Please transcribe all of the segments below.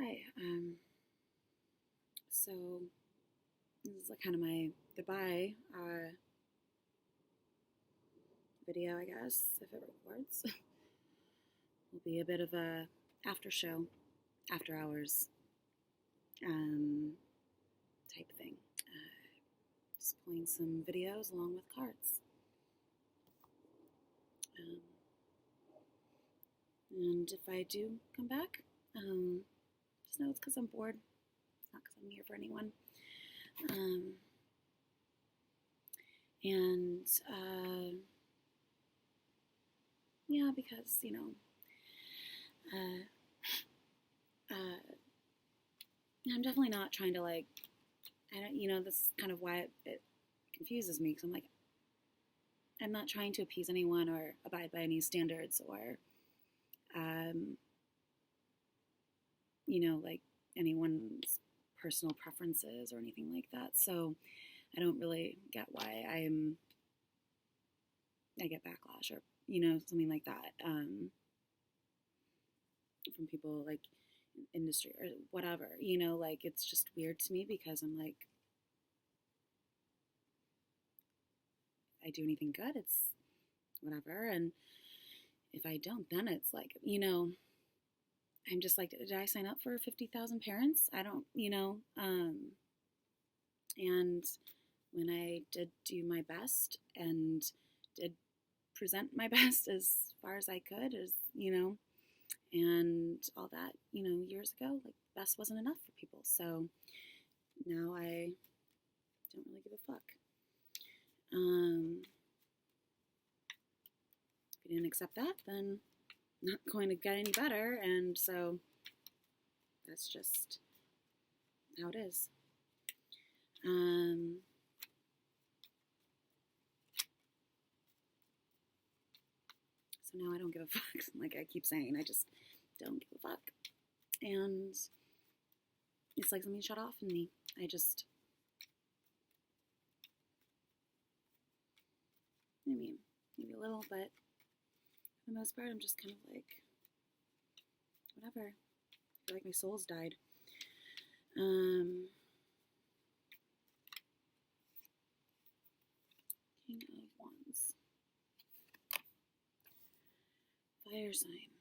Hi. So this is like kind of my goodbye video, I guess, if it records. Will be a bit of a after show, after hours type thing. Just pulling some videos along with cards. And if I do come back, just know it's because I'm bored. It's not because I'm here for anyone. Yeah, because, I'm definitely not trying to this is kind of why it confuses me, because I'm like, I'm not trying to appease anyone or abide by any standards or, like anyone's personal preferences or anything like that. So I don't really get why I get backlash or, something like that from people like industry or whatever, like it's just weird to me because I'm like, if I do anything good, it's whatever. And if I don't, then it's like, I'm just like, did I sign up for 50,000 parents? I don't, and when I did do my best and did present my best as far as I could, and all that, years ago, like, best wasn't enough for people. So now I don't really give a fuck. If you didn't accept that, then not going to get any better, and so that's just how it is. So now I don't give a fuck. Like I keep saying, I just don't give a fuck. And it's like something shut off in me. I mean, maybe a little, but for the most part, I'm just kind of like, whatever. I feel like my soul's died. King of Wands. Fire sign.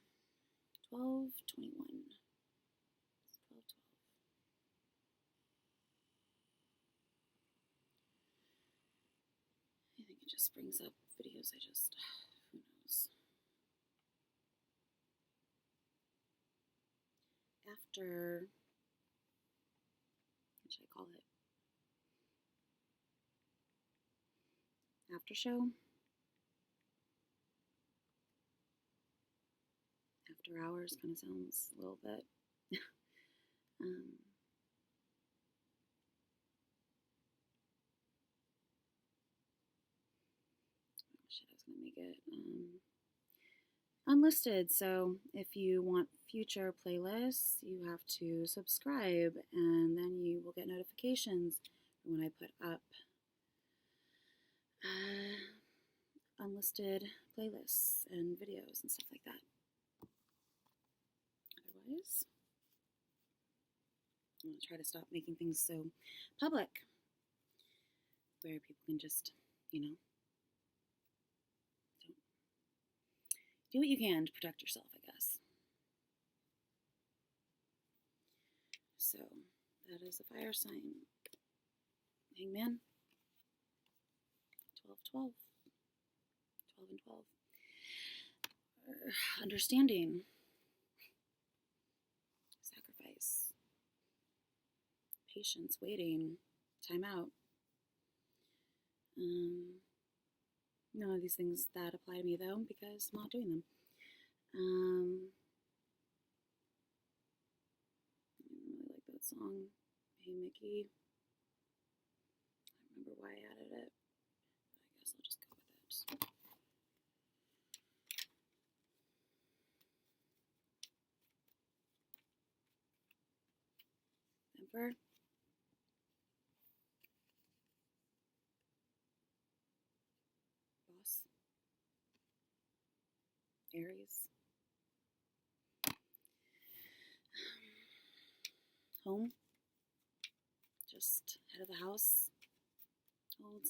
12/21. 12/12. I think it just brings up videos who knows. After, what should I call it? After show? After hours kind of sounds a little bit. Shit, I was gonna make it unlisted. So if you want future playlists, you have to subscribe, and then you will get notifications when I put up unlisted playlists and videos and stuff like that. Otherwise, I'm going to try to stop making things so public where people can just, do what you can to protect yourself, I guess. So that is the fire sign. Hangman. 12/12. 12 and 12. Understanding. Sacrifice. Patience, waiting, time out. None of these things that apply to me though, because I'm not doing them. I really like that song, Hey Mickey. I don't remember why I added it, but I guess I'll just go with it. Emperor. Boss. Aries. home, just head of the house, hold.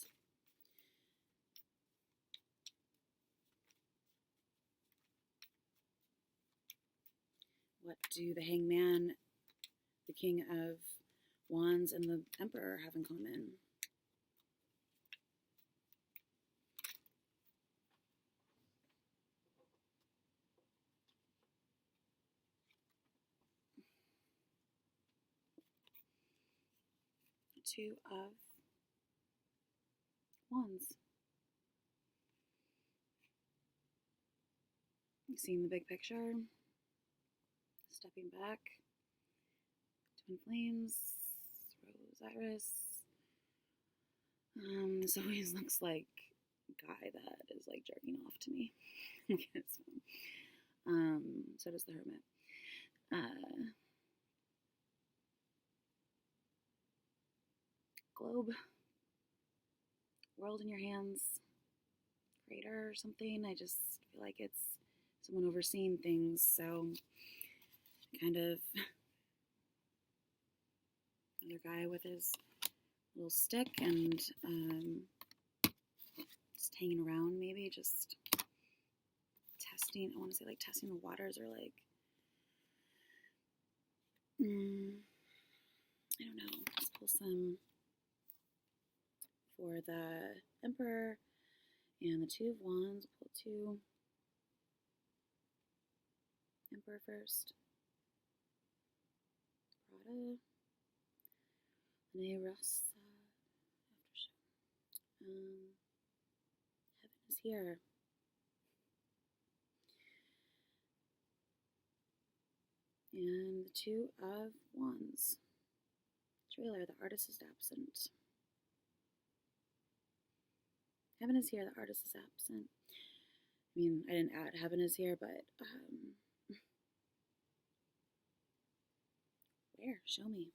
What do the Hangman, the King of Wands, and the Emperor have in common? Two of Wands. You seeing the big picture? Stepping back. Twin flames. Rose iris. This always looks like a guy that is like jerking off to me. Look at his phone. So does the Hermit. Globe. World in your hands. Crater or something. I just feel like it's someone overseeing things. So kind of another guy with his little stick and just hanging around, maybe just testing. I want to say like testing the waters, or like I don't know. Let's pull some for the Emperor and the Two of Wands. Pull two. Emperor first. Prada. Rasa. Aftershow. Heaven is here. And the Two of Wands. Trailer, the artist is absent. Heaven is here, the artist is absent. I mean, I didn't add heaven is here, but where? Show me.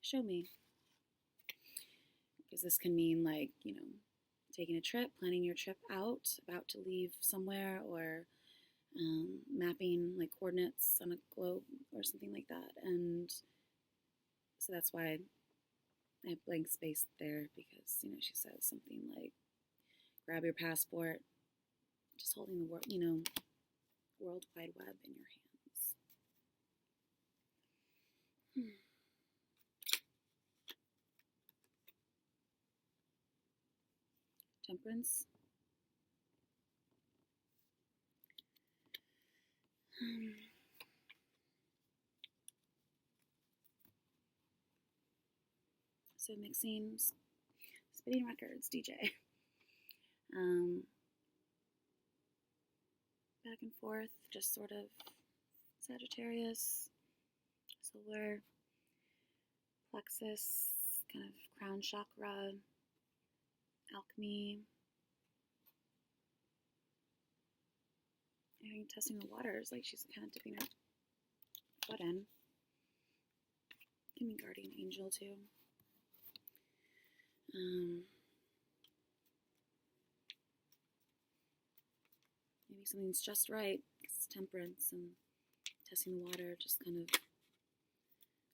Show me. Because this can mean like, you know, taking a trip, planning your trip out, about to leave somewhere, or mapping like coordinates on a globe or something like that. And so that's why I have blank space there, because, you know, she says something like, grab your passport, just holding the world, you know, World Wide Web in your hands. Temperance. So mixing, spinning records, DJ. Back and forth, just sort of Sagittarius, solar plexus, kind of crown chakra, alchemy. And testing the waters, like she's kind of dipping her foot in. Give me guardian angel too. Maybe something's just right. It's temperance and testing the water, just kind of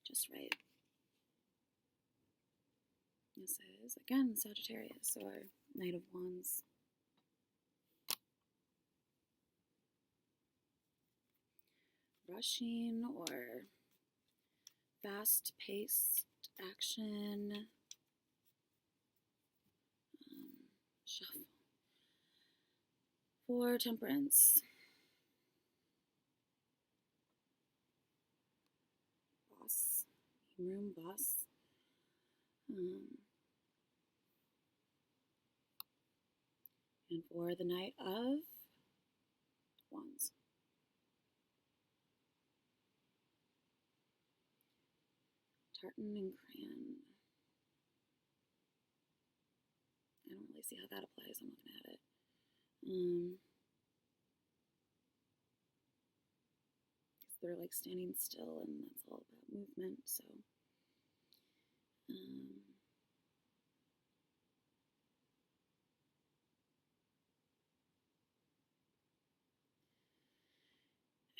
just right. This is again Sagittarius, or Knight of Wands. Rushing or fast-paced action. Shuffle. For temperance. Boss. Room boss. And for the Knight of Wands. Tartan and crayon. I don't really see how that applies. I'm looking at it. Because they're like standing still, and that's all about movement. So,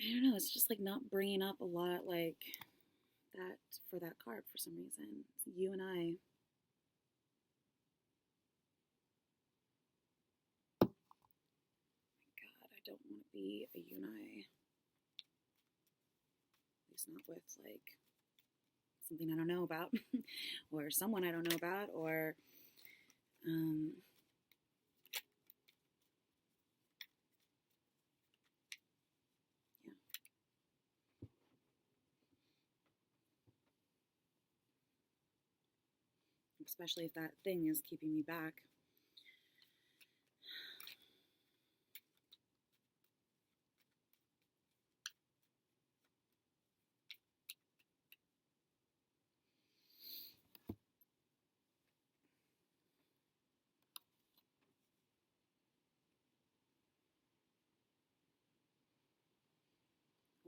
I don't know. It's just like not bringing up a lot like that for that card for some reason. It's you and I. God, I don't want to be a you and I. At least not with like something I don't know about, or someone I don't know about, or um, yeah. Especially if that thing is keeping me back.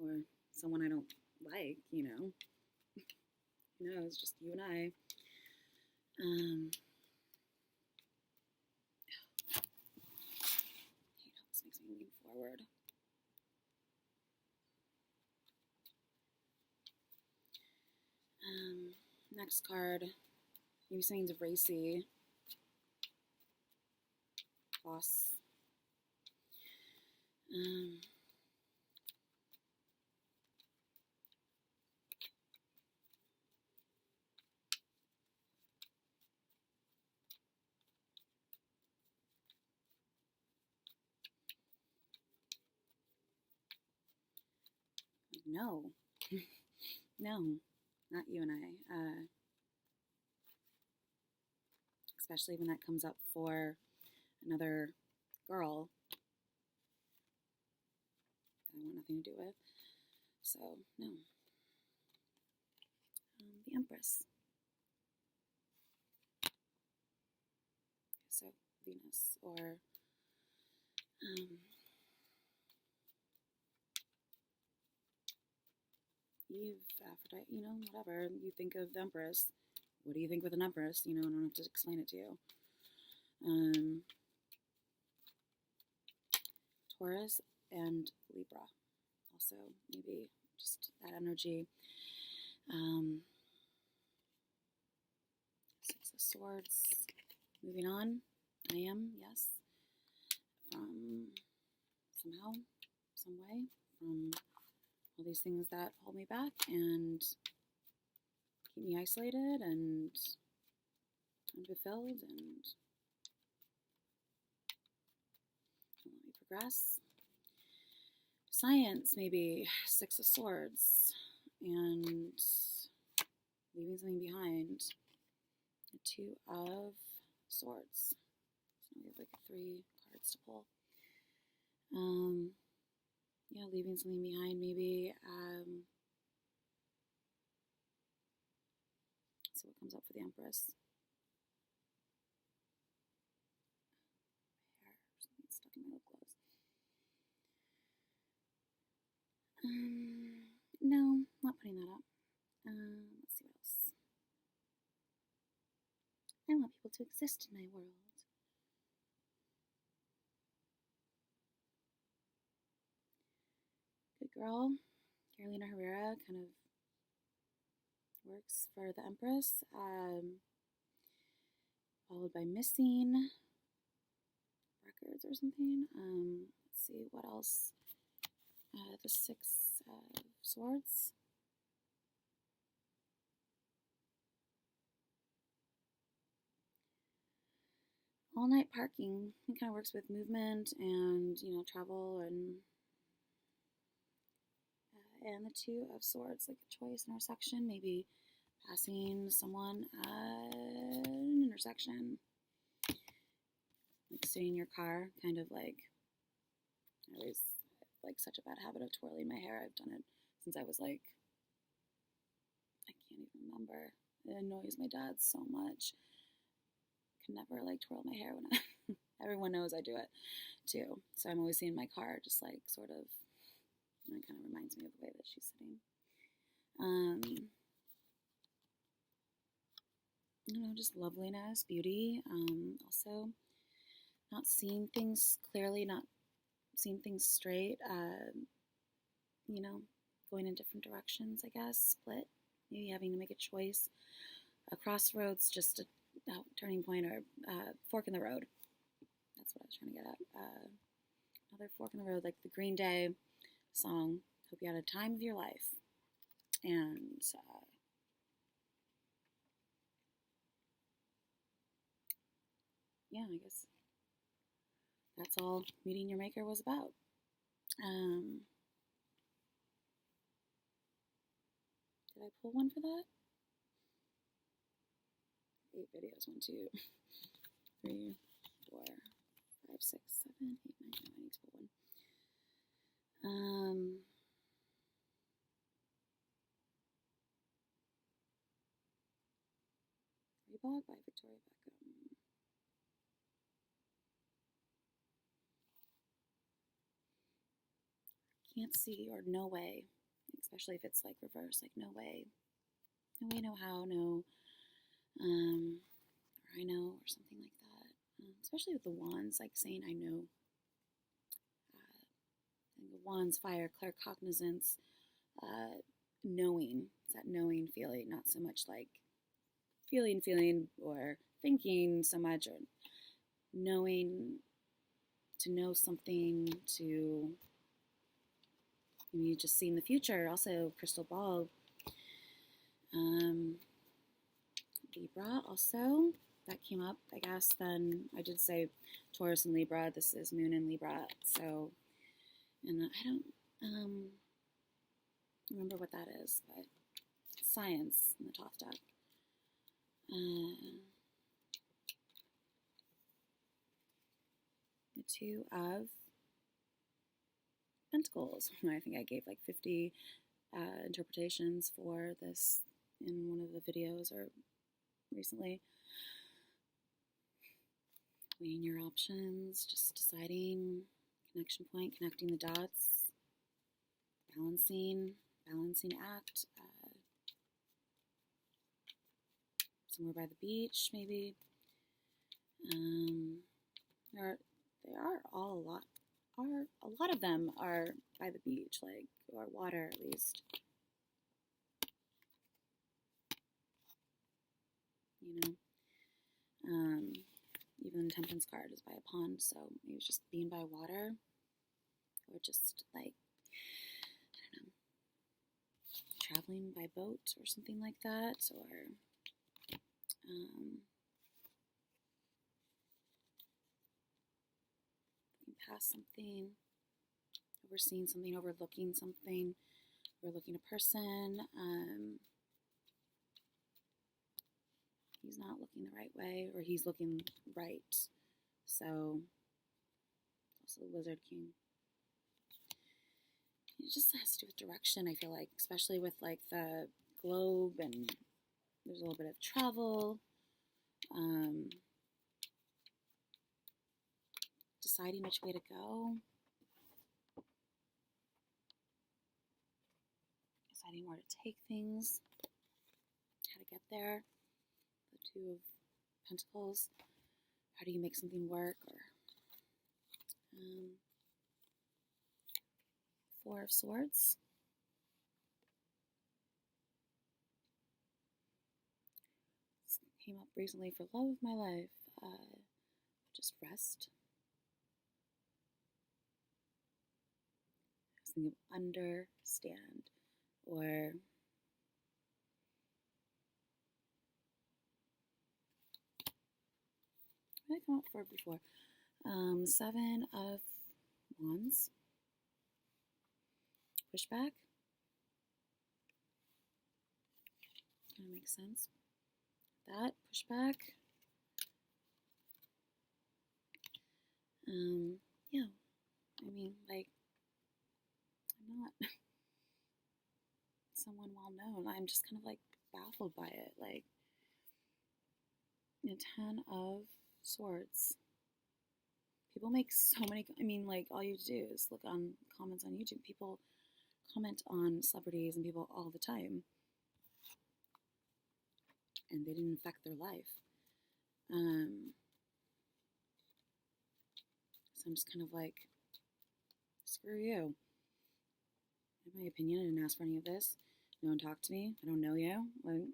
Or someone I don't like, it's just you and I. I hate how this makes me lean forward. Next card, maybe something's racy. Boss. No. No, not you and I. Especially when that comes up for another girl that I want nothing to do with. So, no. The Empress. So, Venus or Eve, Aphrodite, whatever. You think of the Empress. What do you think with an Empress? I don't have to explain it to you. Taurus and Libra. Also, maybe just that energy. Six of Swords. Moving on. I am, yes. From somehow, some way, from all these things that hold me back and keep me isolated and unfulfilled and don't let me progress. Science, maybe Six of Swords, and leaving something behind. The Two of Swords. So we have like 3 cards to pull. Yeah, leaving something behind, maybe. Let's see what comes up for the Empress. Hair, something stuck in my lip gloss. No, not putting that up. Let's see what else. I want people to exist in my world. Good girl. Carolina Herrera kind of works for the Empress. Followed by Missing Records or something. Let's see what else. The Six of Swords. All night parking. It kind of works with movement and travel and the Two of Swords, like a choice intersection, maybe passing someone at an intersection, like sitting in your car, kind of like I always have like such a bad habit of twirling my hair. I've done it since I was like I can't even remember. It annoys my dad so much. I can never like twirl my hair when everyone knows I do it too. So I'm always seeing my car just like sort of, and it kind of reminds me of the way that she's sitting. Just loveliness, beauty. Also, not seeing things clearly, not seeing things straight. you know, going in different directions, I guess, split, maybe having to make a choice. A crossroads, just a turning point or fork in the road. That's what I was trying to get at. Another fork in the road, like the Green Day song, Hope You Had a Time of Your Life. And yeah, I guess that's all Meeting Your Maker was about. Did I pull one for that? 8 videos. 1, 2, 3, 4, 5, 6, 7, 8, 9, 10. I need to pull one. Reebok by Victoria Beckham. Can't see, or no way, especially if it's like reverse, like no way, no how, no, or I know, or something like that. Especially with the wands, like saying I know. And the wands, fire, claircognizance, knowing. It's that knowing feeling, not so much like feeling, or thinking so much, or knowing, to know something, to maybe just seeing the future. Also, crystal ball. Libra also, that came up, I guess. Then I did say Taurus and Libra. This is Moon in Libra. So, and I don't remember what that is, but science in the top deck. The Two of Pentacles. I think I gave like 50 interpretations for this in one of the videos or recently. Weighing your options, just deciding, connection point, connecting the dots, balancing act, somewhere by the beach, maybe. A lot of them are by the beach, like, or water at least. You know, even the Temperance card is by a pond, so maybe it's just being by water, or just like, I don't know, traveling by boat or something like that, or past something, overseeing something, overlooking something, overlooking a person. He's not looking the right way, or he's looking right. So, also the Lizard King. It just has to do with direction, I feel like, especially with like the globe, and there's a little bit of travel. Deciding which way to go. Deciding where to take things. How to get there. The Two of Pentacles. How do you make something work? Or Four of Swords. This came up recently for love of my life. Just rest. I was thinking of understand, or what did I come up for before? Seven of Wands. Pushback. Kind of makes sense. That pushback. Yeah. I mean, like, I'm not someone well known. I'm just kind of like baffled by it. Like, a Ten of Swords. People make so many, I mean, like, all you have to do is look on comments on YouTube. People comment on celebrities and people all the time. And they didn't affect their life. So I'm just kind of like, screw you. I have my opinion. I didn't ask for any of this. No one talked to me. I don't know you. Like,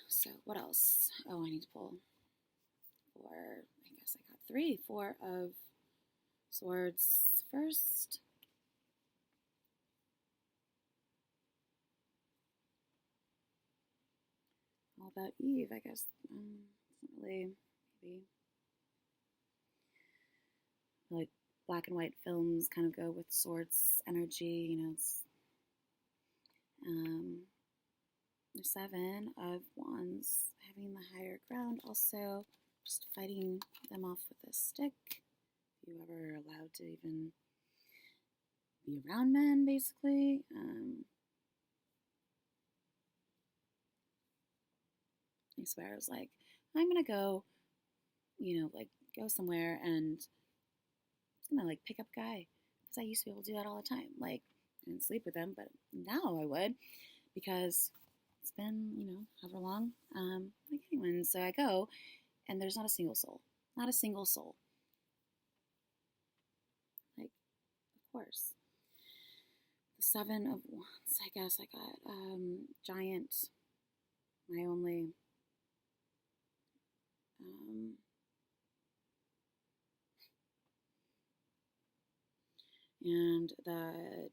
so what else? Oh, I need to pull 4. I guess I got 3. 4 of Swords first. All about Eve, I guess. It's not really, maybe. Like black and white films kind of go with swords energy, you know. It's the 7 of Wands, having the higher ground, also just fighting them off with a stick. If you ever allowed to even be around men, basically. I swear, I was like, I'm gonna go, like go somewhere and I'm gonna like pick up a guy, because I used to be able to do that all the time. Like, I didn't sleep with them, but now I would, because it's been, however long, like anyone. So I go, and there's not a single soul. Not a single soul. Like, of course. The 7 of Wands, I guess I got Giant, my only and the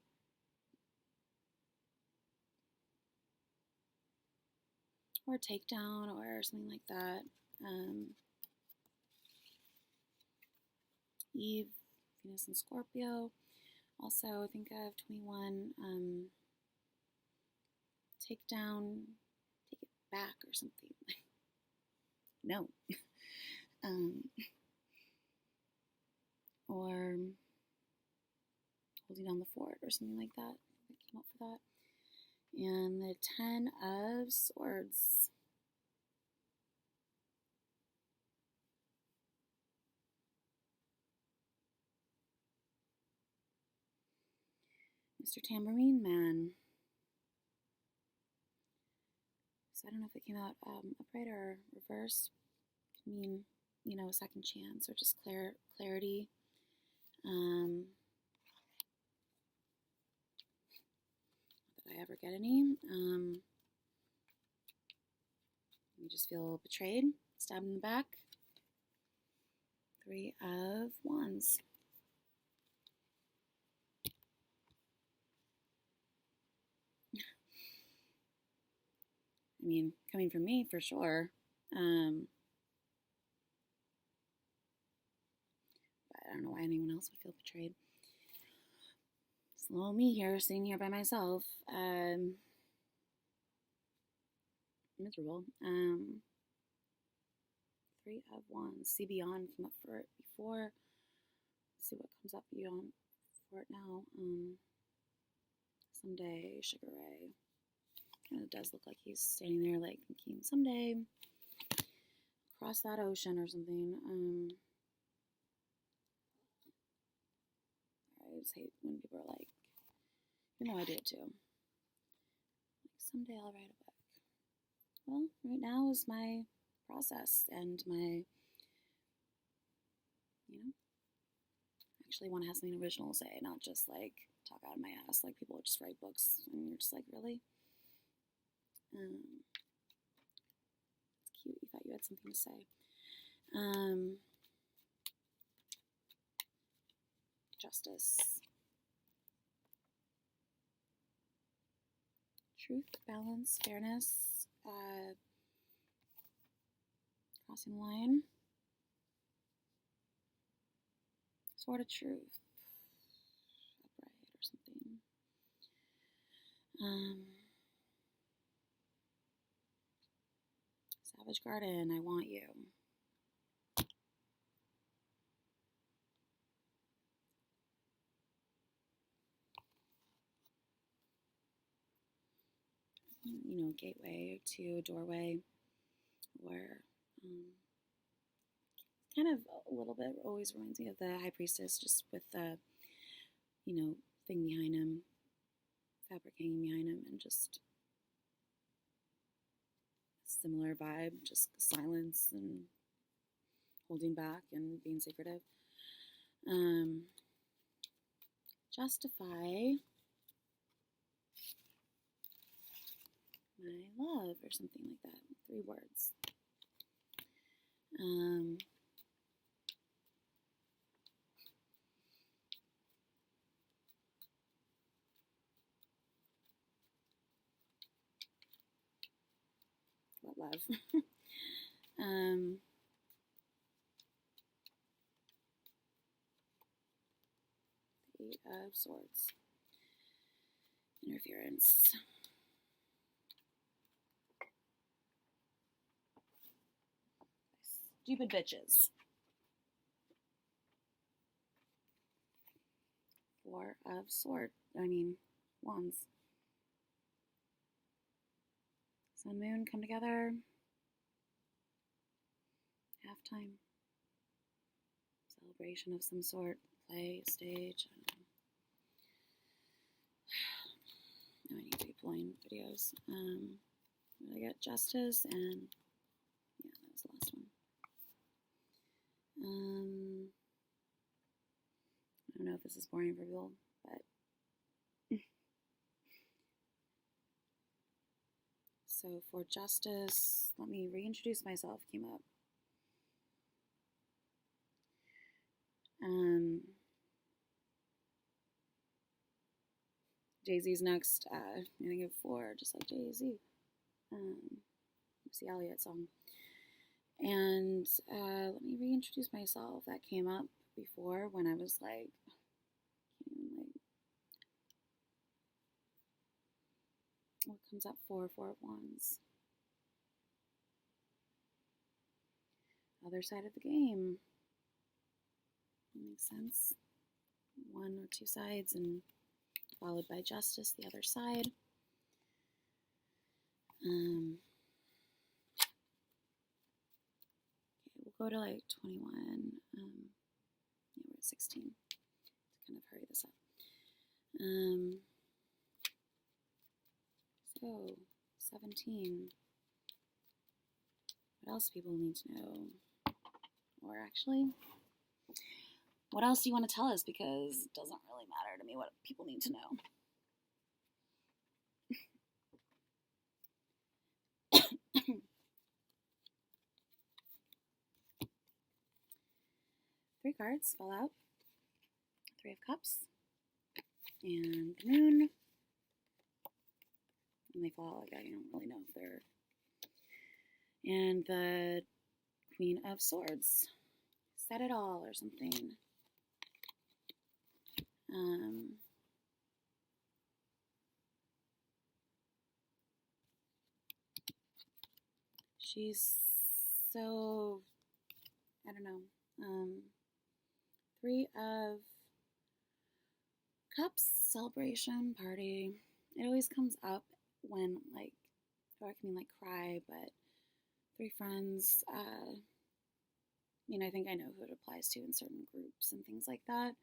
or Takedown or something like that. Eve, Venus and Scorpio. Also, think of 21. Takedown, take it back or something. No. Or holding down the fort or something like that. I came up for that. And the 10 of Swords. Mr. Tambourine Man. So I don't know if it came out upright or reverse. Could mean, a second chance or just clarity. Not that I ever get any. You just feel betrayed, stabbed in the back. 3 of Wands. I mean, coming from me, for sure. But I don't know why anyone else would feel betrayed. It's little me here, sitting here by myself. Miserable. 3 of Wands. See Beyond came up for it before. Let's see what comes up beyond for it now. Someday, Sugar Ray. Kind of does look like he's standing there, like thinking, someday, cross that ocean or something. I just hate when people are like, I do it too. Like, someday I'll write a book. Well, right now is my process and my, actually want to have something original to say, not just like talk out of my ass like people just write books and you're just like, really? It's cute. You thought you had something to say. Justice. Truth, balance, fairness, crossing the line. Sword of Truth. Upright or something. Savage Garden, I want you. Gateway to doorway, where kind of a little bit always reminds me of the High Priestess, just with the, thing behind him, fabric hanging behind him, and just similar vibe, just silence and holding back and being secretive. Justify my love or something like that. 3 words. What love? 8 of Swords. Interference. Stupid bitches. 4 of Wands. Sun, Moon come together. Halftime. Celebration of some sort. Play, stage. I don't know. Now I need to be pulling videos. I got Justice and yeah, that was the last one. I don't know if this is boring for people, but so for Justice, let me reintroduce myself. Came up. Jay-Z's next. I think of 4, just like Jay-Z. Missy Elliott song. And let me reintroduce myself. That came up before when I was like, what comes up for 4 of Wands? Other side of the game. Makes sense. 1 or 2 sides and followed by Justice, the other side. Okay, we'll go to like 21. Yeah, we're at 16 to kind of hurry this up. So 17. What else people need to know? Or actually, what else do you want to tell us? Because it doesn't really matter to me what people need to know. 3 cards fall out. 3 of Cups. And the Moon. And they fall out like that. You don't really know if they're... And the Queen of Swords. Set it all or something. She's so, I don't know. 3 of Cups, celebration, party. It always comes up when, like, or I can like cry, but 3 friends, I think I know who it applies to in certain groups and things like that.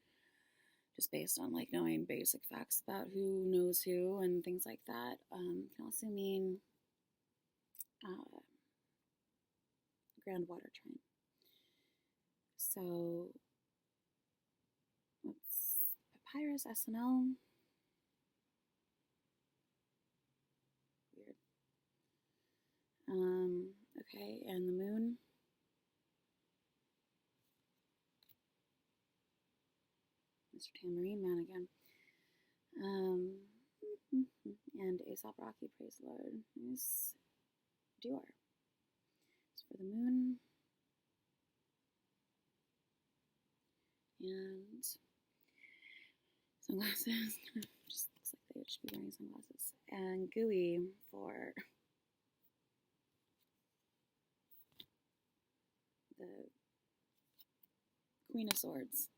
Just based on like knowing basic facts about who knows who and things like that. It can also mean Grand Water Trine. So what's Papyrus SNL? Weird. Okay, and the Moon. Mr. Tamarine Man again. And Aesop Rocky, praise the Lord. Nice Dior. It's for the Moon. And sunglasses. Just looks like they should be wearing sunglasses. And Gooey for the Queen of Swords.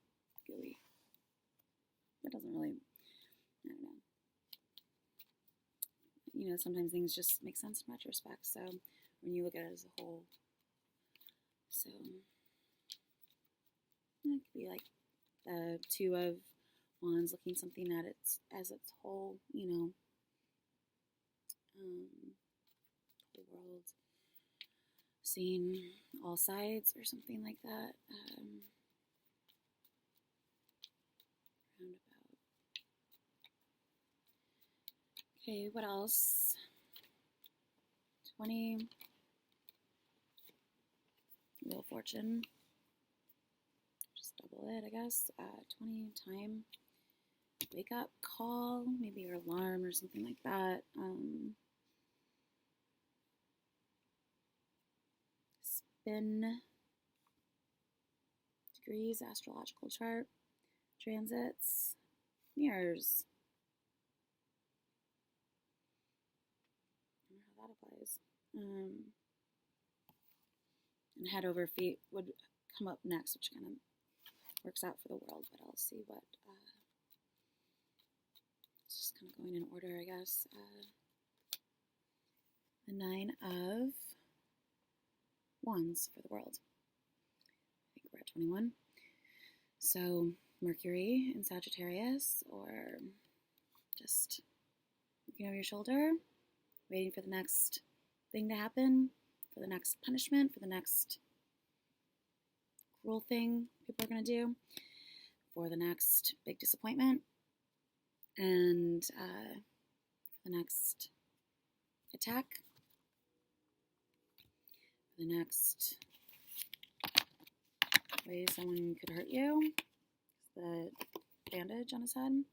Gooey. That doesn't really, I don't know. Sometimes things just make sense in retrospect. So when you look at it as a whole, so it could be like the 2 of Wands looking something at its as its whole, whole world. Seeing all sides or something like that. Roundabout. Okay, what else? 20. Wheel of Fortune. Just double it, I guess. 20 time. Wake up call, maybe your alarm or something like that. Spin. Degrees, astrological chart. Transits. Mirrors. I wonder how that applies. And head over feet would come up next, which kind of works out for the world, but I'll see what, it's just kind of going in order, I guess. The 9 of Wands for the world. I think we're at 21. So Mercury in Sagittarius, or just looking over your shoulder, waiting for the next thing to happen, for the next punishment, for the next cruel thing people are going to do, for the next big disappointment, and for the next attack, for the next way someone could hurt you. The bandage on his head.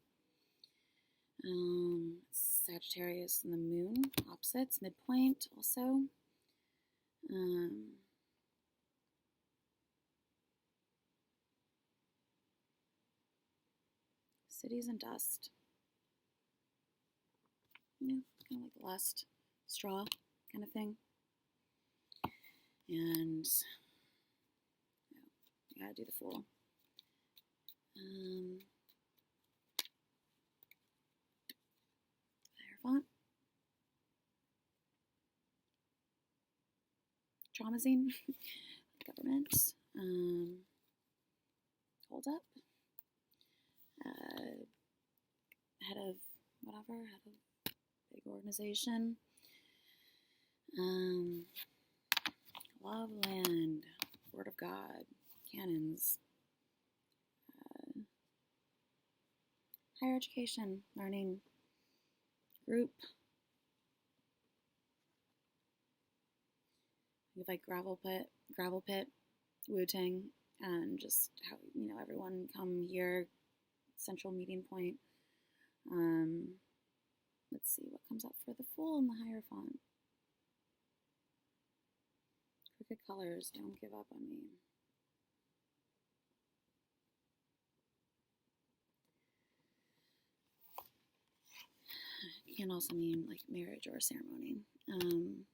Sagittarius and the moon, opposites, midpoint also. Cities and dust. Yeah, kind of like the last straw kind of thing. And you gotta do the Fool. Hierophant. Traumazine. Government. Hold up. Head of whatever. Head of big organization. Law of land. Word of God. Canons. Higher education, learning, group. We have like gravel pit, Wu-Tang, and just how, everyone come here, central meeting point. Let's see what comes up for the Fool and the Hierophant. Crooked colors, don't give up on me. Can also mean like marriage or a ceremony. Didn't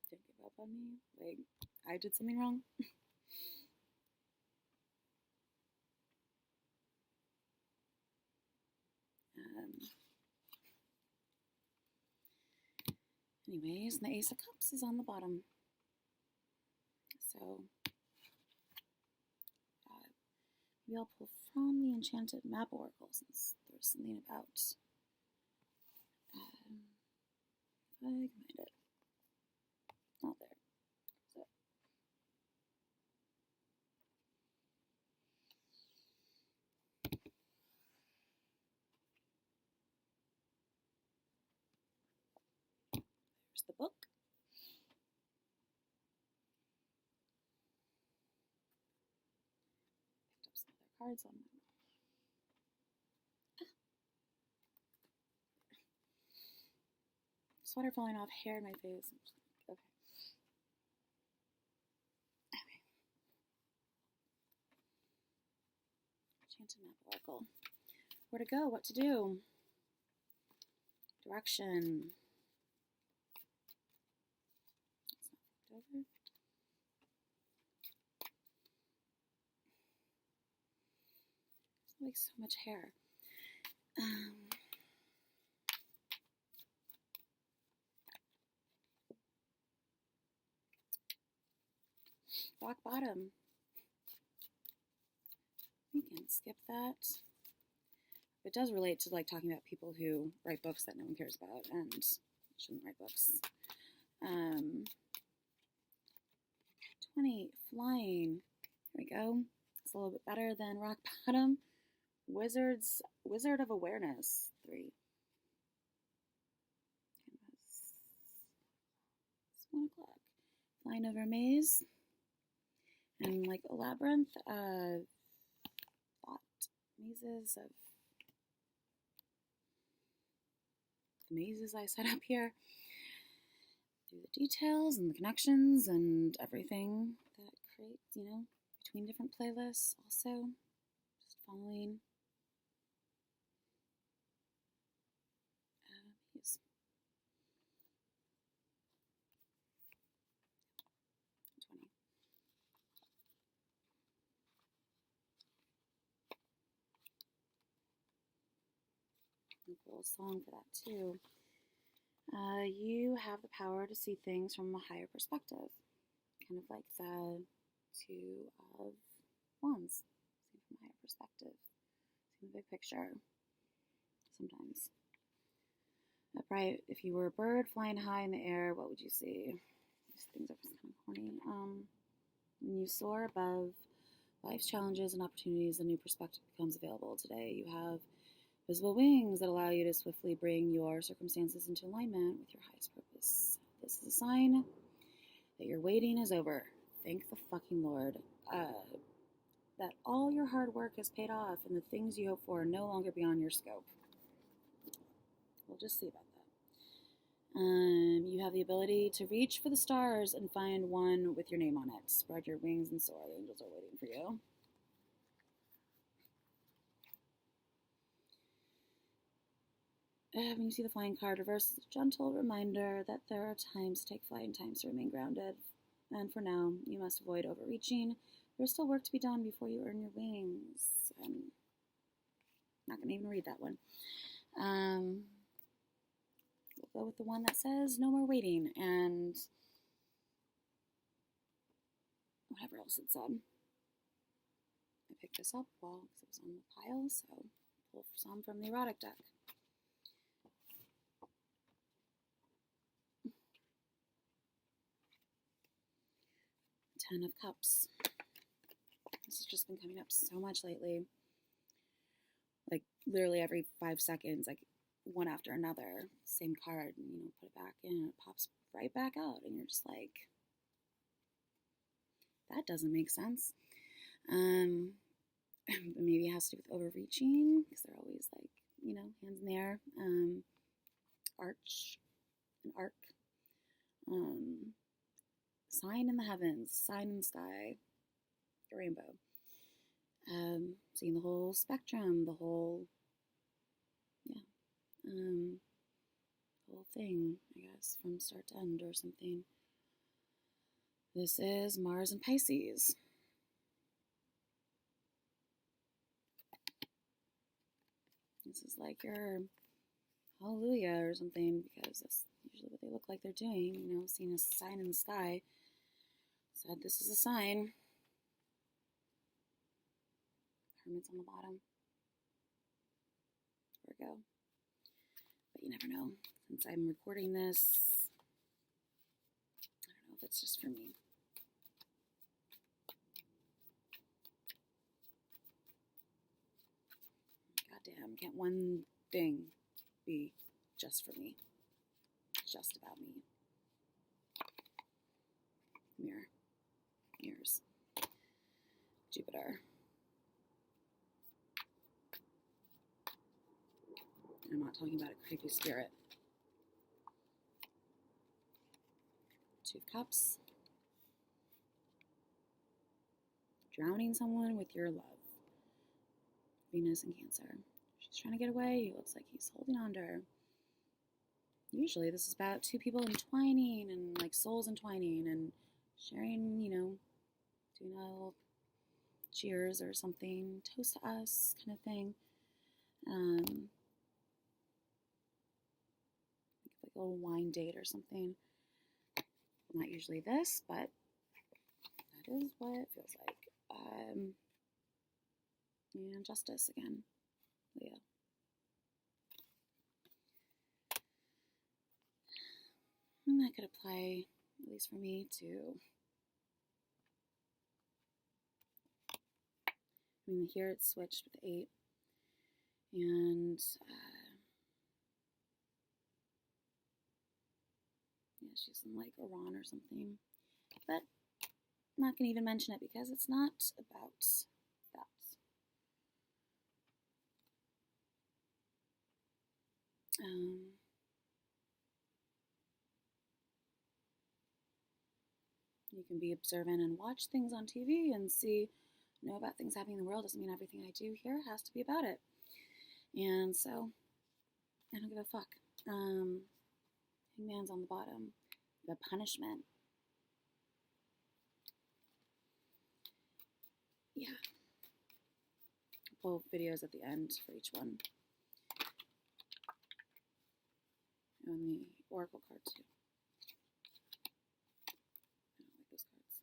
give up on me. Like I did something wrong. Anyways, and the Ace of Cups is on the bottom. So maybe I'll pull from the Enchanted Map Oracle since there's something about if I can find it. Not there. So. There's the book. Picked up some other cards on my sweater falling off, hair in my face. Okay. Okay. Enchanted Map Oracle. Where to go? What to do? Direction. It's not flipped over. There's like so much hair. Rock bottom. We can skip that. It does relate to like talking about people who write books that no one cares about and shouldn't write books. 20, flying. Here we go. It's a little bit better than rock bottom. Wizard of awareness. 3. It's 1 o'clock. Flying over a maze. And like a labyrinth. Thought mazes of the mazes I set up here. Through the details and the connections and everything that creates, between different playlists also. Just following these. 20. A cool song for that too. You have the power to see things from a higher perspective. Kind of like the 2 of Wands. See from a higher perspective. See the big picture. Sometimes. Upright, if you were a bird flying high in the air, what would you see? These things are kind of corny. When you soar above life's challenges and opportunities, a new perspective becomes available. Today you have visible wings that allow you to swiftly bring your circumstances into alignment with your highest purpose. This is a sign that your waiting is over. Thank the fucking Lord. That all your hard work has paid off and the things you hope for are no longer beyond your scope. We'll just see about that. You have the ability to reach for the stars and find one with your name on it. Spread your wings and soar. The angels are waiting for you. When you see the flying card reverse, it's a gentle reminder that there are times to take flight and times to remain grounded. And for now, you must avoid overreaching. There's still work to be done before you earn your wings. I'm not going to even read that one. We'll go with the one that says no more waiting and whatever else it said. I picked this up because it was on the pile, so pull some from the erotic deck. 10 of Cups. This has just been coming up so much lately. Like literally every 5 seconds, like one after another, same card, and put it back in, and it pops right back out, and you're just like, that doesn't make sense. Maybe it has to do with overreaching, because they're always like, hands in the air. Arch, an arc. Sign in the heavens, sign in the sky, a rainbow. Seeing the whole spectrum, the whole thing, I guess, from start to end or something. This is Mars and Pisces. This is like your hallelujah or something, because that's usually what they look like they're doing, seeing a sign in the sky. Said this is a sign. Hermit's on the bottom. Virgo. But you never know. Since I'm recording this, I don't know if it's just for me. Goddamn, can't one thing be just for me? Just about me. Mirror. Mirrors. Jupiter. I'm not talking about a creepy spirit. 2 of Cups. Drowning someone with your love. Venus and Cancer. She's trying to get away. He looks like he's holding on to her. Usually this is about 2 people entwining and like souls entwining and sharing, doing a little cheers or something, toast to us kind of thing. Like a little wine date or something. Not usually this, but that is what it feels like. And Justice again, Leo. And that could apply, at least for me, to, I mean, here it's switched with 8. And, yeah, she's in like Iran or something. But I'm not going to even mention it because it's not about that. You can be observant and watch things on TV and know about things happening in the world. Doesn't mean everything I do here has to be about it. And so, I don't give a fuck. Hangman's on the bottom. The punishment. Yeah. I'll pull videos at the end for each one. And the oracle card too. I don't like those cards.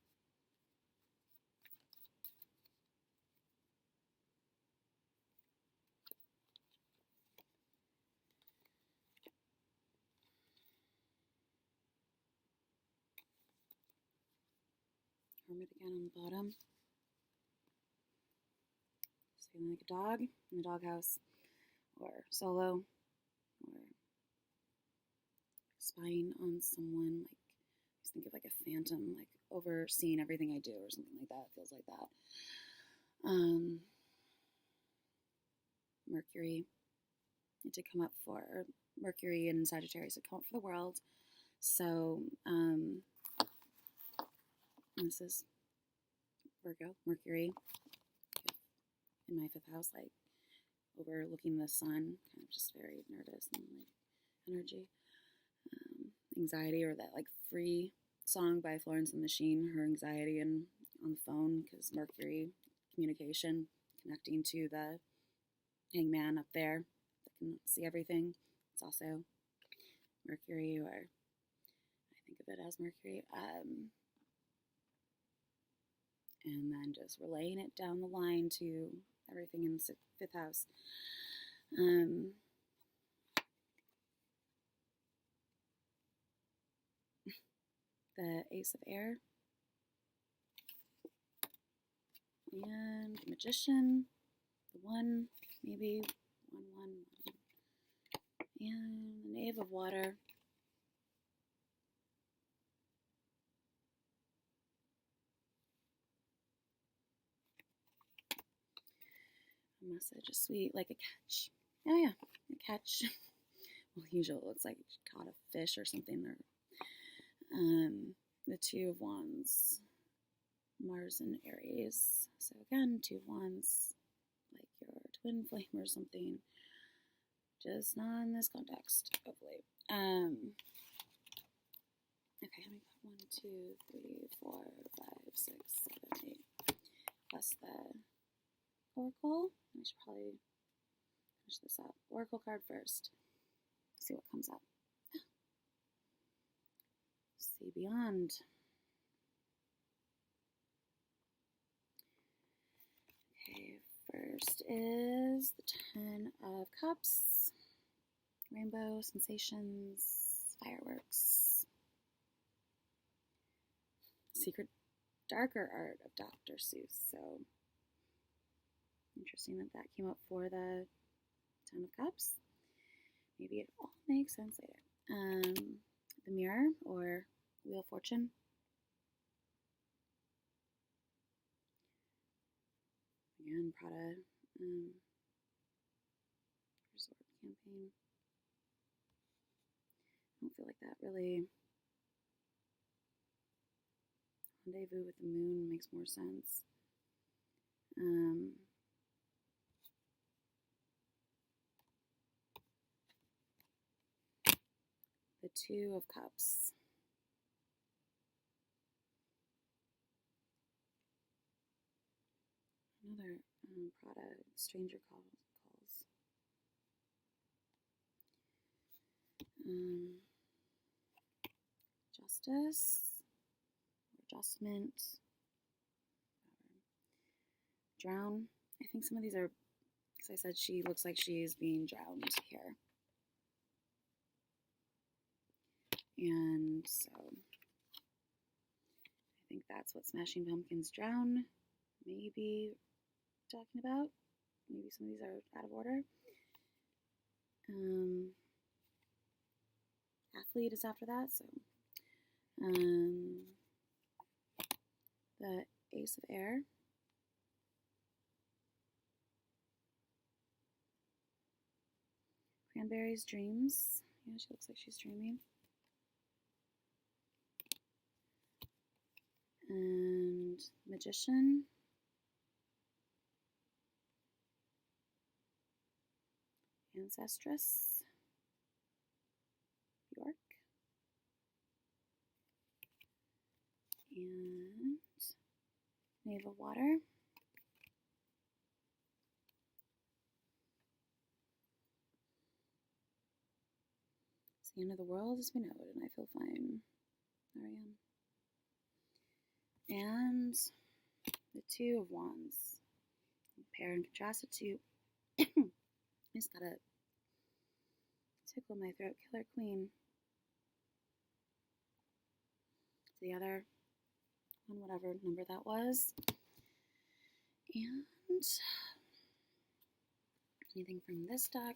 Hermit again on the bottom. Just feeling like a dog in the doghouse, or solo, or spying on someone. Like, just think of like a phantom, like overseeing everything I do, or something like that. It feels like that. Mercury. It did come up for Mercury and Sagittarius. It come up for the world. So this is Virgo, Mercury in my 5th house, like overlooking the sun, kind of just very nervous and like energy, anxiety, or that like Free song by Florence and the Machine, her anxiety and on the phone, because Mercury, communication, connecting to the hangman up there that can see everything. It's also Mercury, or I think of it as Mercury. And then just relaying it down the line to everything in the 5th house. The Ace of Air. And the Magician. The 1, maybe. 1, 1, 1. And the Knave of Water. A message, a sweet, like a catch. Oh yeah, a catch. Well, usually it looks like you caught a fish or something. Or the 2 of Wands, Mars and Aries. So again, 2 of Wands, like your twin flame or something. Just not in this context, hopefully. Okay, let me put 1, 2, 3, 4, 5, 6, 7, 8. Plus the Oracle. I should probably finish this up. Oracle card first. See what comes up. See beyond. Okay, first is the 10 of Cups. Rainbow, sensations, fireworks. Secret, darker art of Dr. Seuss. So, interesting that came up for the 10 of Cups. Maybe it all makes sense later. The Mirror, or Wheel of Fortune. Again, Prada resort campaign. I don't feel like that really. Rendezvous with the Moon makes more sense. The 2 of Cups. Another Prada, Stranger Calls. Justice, or Adjustment, Drown. I think some of these are, because I said she looks like she's being drowned here. And so I think that's what Smashing Pumpkins Drown may be talking about. Maybe some of these are out of order. Athlete is after that, so the Ace of Air. Cranberries, Dreams. Yeah, she looks like she's dreaming. And Magician. Ancestress. Bjork. And Knave of Water. It's the end of the world as we know it, and I feel fine. There I am. And the Two of Wands. Compare and contrast it to. I just gotta tickle my throat. Killer Queen. The other one, whatever number that was. And anything from this deck.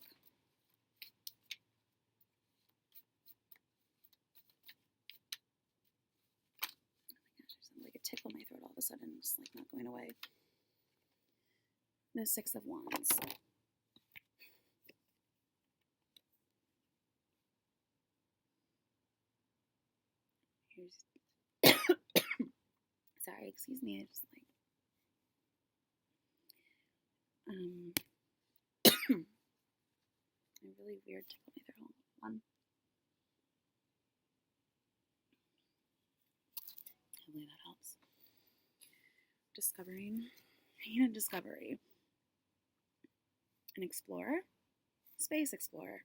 Like a tickle in my throat all of a sudden, just like not going away. The Six of Wands. Here's sorry, excuse me, I just like a really weird tickle in my throat. One. Hopefully that helps. Discovering. And a discovery. An explorer. Space explorer.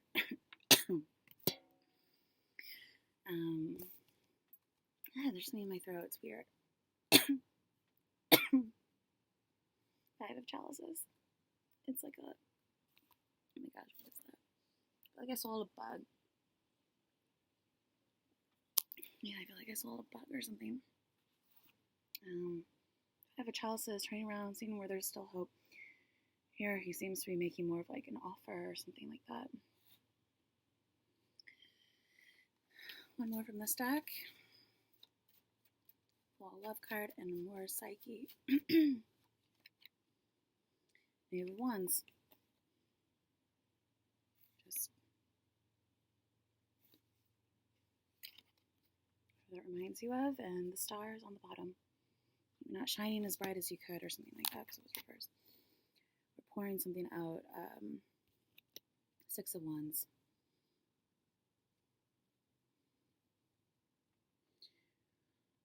Yeah, there's something in my throat. It's weird. Five of Chalices. It's like a, oh my gosh, what is that? I feel like I swallowed a bug. Yeah, I feel like I swallowed a bug or something. Five of Chalices, turning around, seeing where there's still hope. Here, he seems to be making more of like an offer or something like that. One more from this deck. Pull a love card and more Psyche. Knave of Wands. Just that reminds you of, and the stars on the bottom. You're not shining as bright as you could, or something like that, because it was reversed. We're pouring something out. Six of Wands.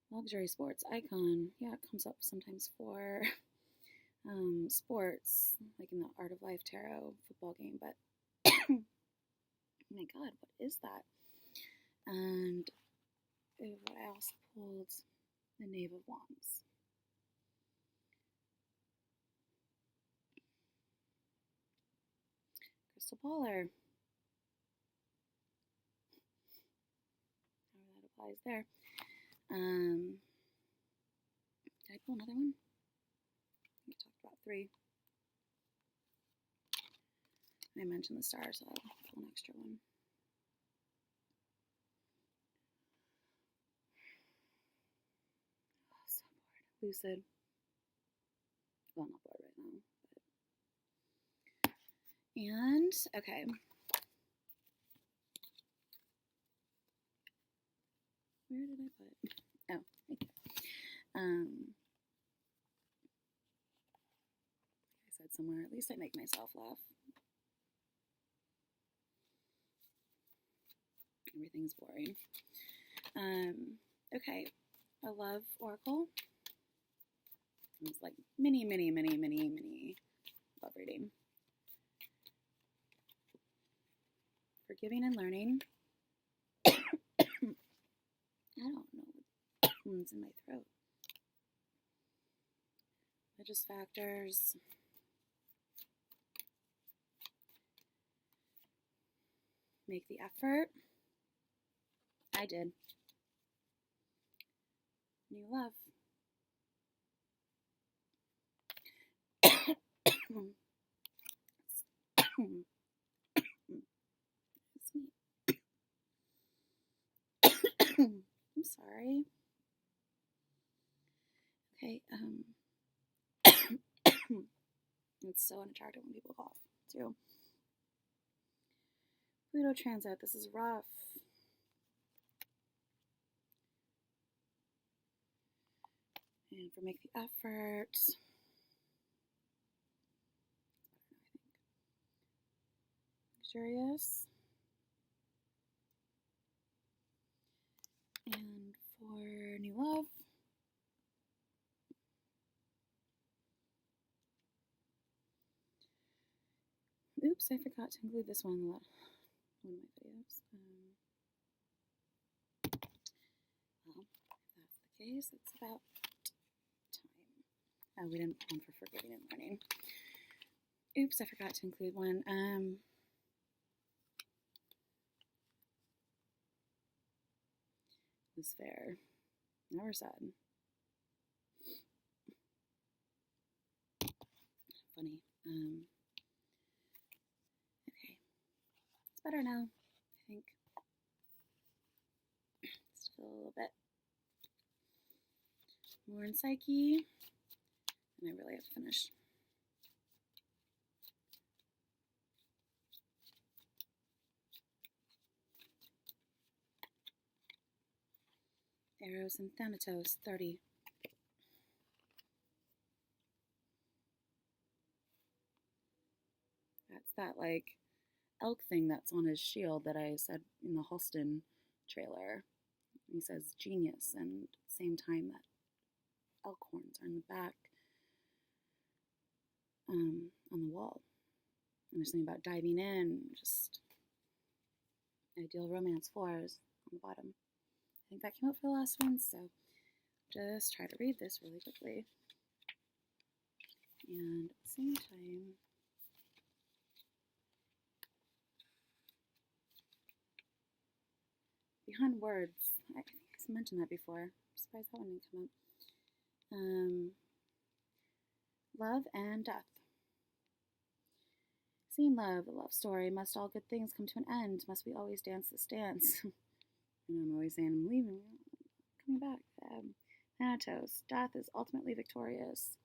Luxury sports icon. Yeah, it comes up sometimes for sports, like in the Art of Life Tarot football game, but oh my god, what is that? And what I also pulled, the Knave of Wands. Crystal Baller. How that applies there. Did I pull another one? I talked about three. I mentioned the stars, so I'll pull an extra one. Oh, so bored. Lucid. Well, not bored right now. But... And, okay. Where did I put it? Oh, right there. I said somewhere, at least I make myself laugh. Everything's boring. Okay, a love oracle. It's like mini love reading. Forgiving and learning. I don't know what's in my throat. Religious factors. Make the effort. I did. New love. I'm sorry. Okay, it's so unattractive when people cough, too. Pluto transit, this is rough. And for make the effort. Luxurious. And for new love. Oops, I forgot to include this one in one of my videos. Well, if that's the case, it's about time. Oh, we didn't plan for forgiving in the morning. Oops, I forgot to include one. Was fair. Never said. Funny. Okay. It's better now, I think. Still a little bit more in Psyche. And I really have to finish. Eros and Thanatos, 30. That's that, like, elk thing that's on his shield that I said in the Halston trailer. He says genius, and at the same time that elk horns are in the back on the wall. And there's something about diving in, just ideal romance 4s on the bottom. I think that came out for the last one, so just try to read this really quickly. And at the same time, behind words, I think I mentioned that before. I'm surprised that one didn't come up. Love and death. Seeing love, the love story. Must all good things come to an end? Must we always dance this dance? And I'm always saying, I'm leaving, coming back. Thanatos, death is ultimately victorious.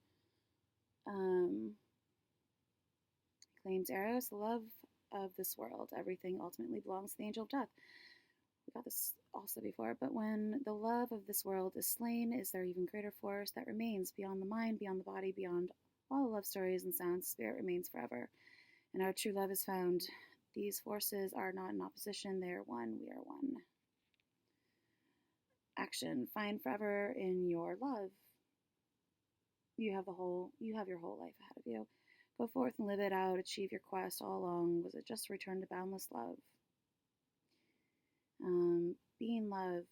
Claims Eros, the love of this world. Everything ultimately belongs to the angel of death. We got this also before, but when the love of this world is slain, is there even greater force that remains beyond the mind, beyond the body, beyond all the love stories and sounds? Spirit remains forever, and our true love is found. These forces are not in opposition, they are one, we are one. Action, find forever in your love. You have your whole life ahead of you. Go forth and live it out, achieve your quest all along. Was it just a return to boundless love? Being love,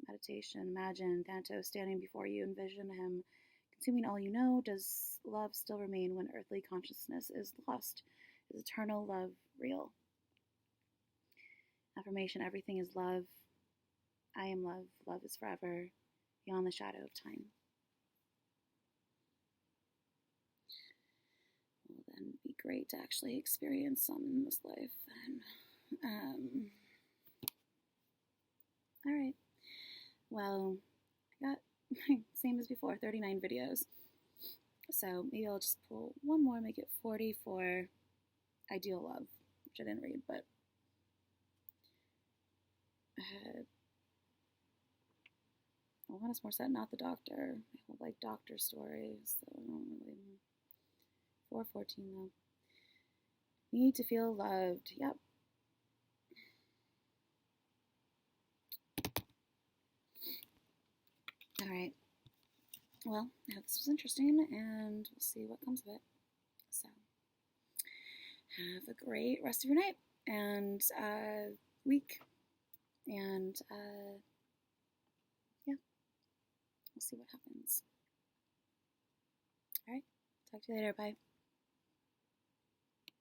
meditation, imagine Thanatos standing before you, envision him consuming all you know. Does love still remain when earthly consciousness is lost? Is eternal love real? Affirmation, everything is love. I am love. Love is forever, beyond the shadow of time. Will then be great to actually experience some in this life. And, all right. Well, I got same as before, 39 videos. So maybe I'll just pull one more, make it 40 for Ideal Love, which I didn't read, but Alanis Morissette, Not the Doctor. I hold like doctor stories, so I don't really. 414 though. Need to feel loved. Yep. All right. Well, I hope this was interesting, and we'll see what comes of it. So, have a great rest of your night and week, and yeah, we'll see what happens. All right. Talk to you later. Bye.